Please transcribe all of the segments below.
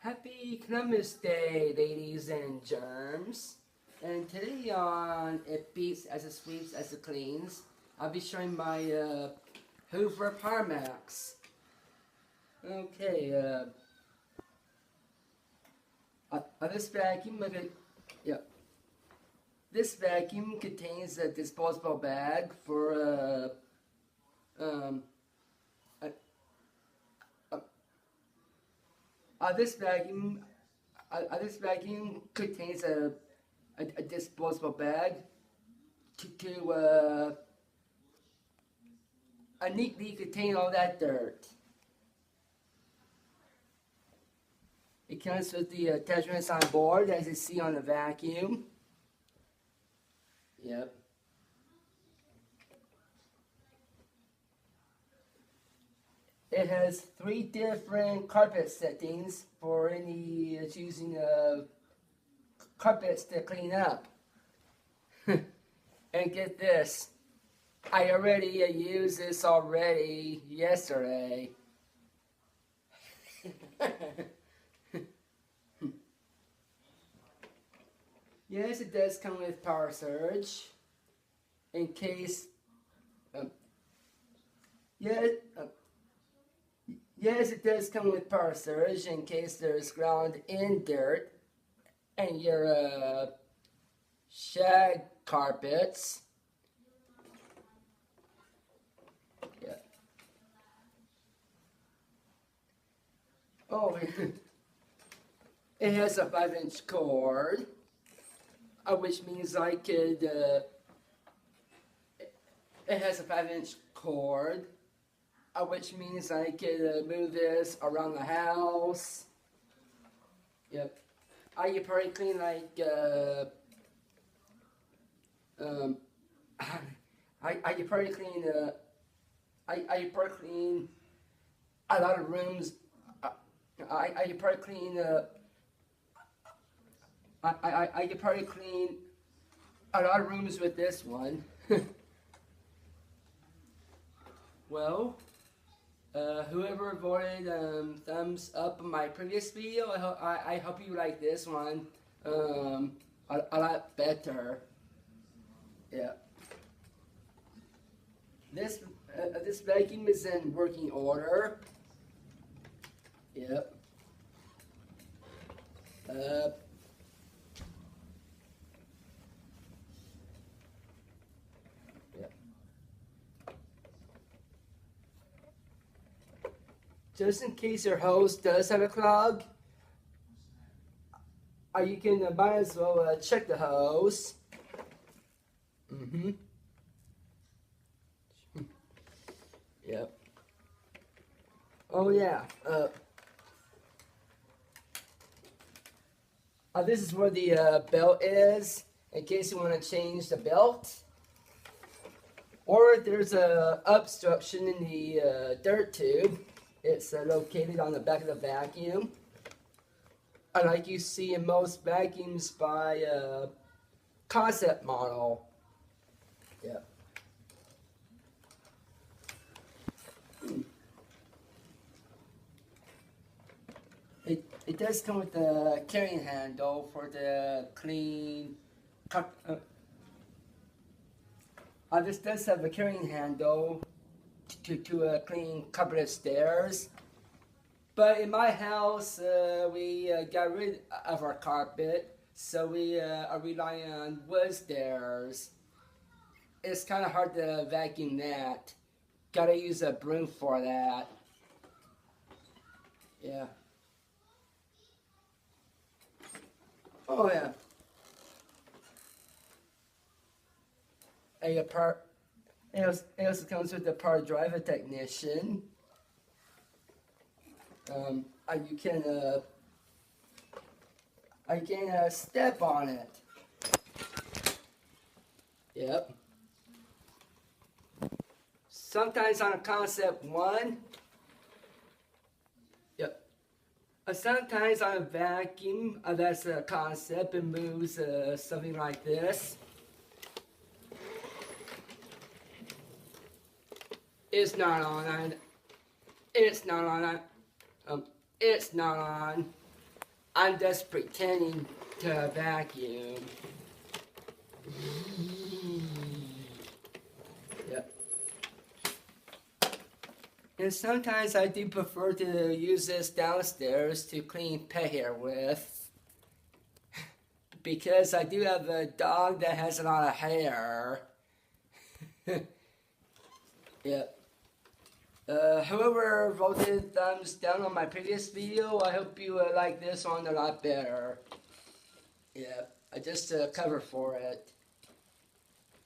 Happy Columbus Day, ladies and germs. And today on It Beats as It Sweeps as It Cleans, I'll be showing my Hoover Power Max. Okay, this vacuum, yeah, this vacuum contains a disposable bag for um, uh, this vacuum contains a disposable bag to neatly contain all that dirt. It comes with the attachments on board, as you see on the vacuum. Yep. It has 3 different carpet settings for any choosing carpets to clean up. And get this, I already used this already yesterday. Yes, it does come with power surge. In case, yes, it does come with power surge in case there's ground in dirt and your shag carpets. Yeah. Oh, it has a 5-inch cord, which means I could. It has a 5-inch cord, which means I could move this around the house. Yep. I could probably clean like I could probably clean I could probably clean a lot of rooms. I could probably clean I could probably clean a lot of rooms with this one. Well, whoever voted thumbs up on my previous video, I hope you like this one a lot better. Yeah. This vacuum is in working order. Yep. Just in case your hose does have a clog, you can might as well check the hose. Yep. Oh yeah. This is where the belt is, in case you want to change the belt. Or if there's a obstruction in the dirt tube, it's located on the back of the vacuum. Like you see in most vacuums by concept model. Yeah. It does come with a carrying handle for the clean. This does have a carrying handle to clean carpeted stairs. But in my house, we got rid of our carpet, so we are relying on wood stairs. It's kind of hard to vacuum that. Gotta use a broom for that. Yeah. Oh yeah. It also comes with the power driver technician. You can step on it. Yep. Sometimes on a concept 1. Yep. Sometimes on a vacuum, that's a concept, it moves something like this. It's not on. It's not on. It's not on. I'm just pretending to vacuum. Yep. And sometimes I do prefer to use this downstairs to clean pet hair with. Because I do have a dog that has a lot of hair. Yep. Whoever voted thumbs down on my previous video, I hope you like this one a lot better. Yeah, I just cover for it.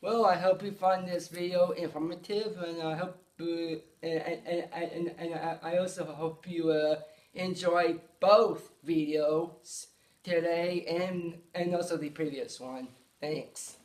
Well, I hope you find this video informative, and I hope and I also hope you enjoy both videos today and also the previous one. Thanks.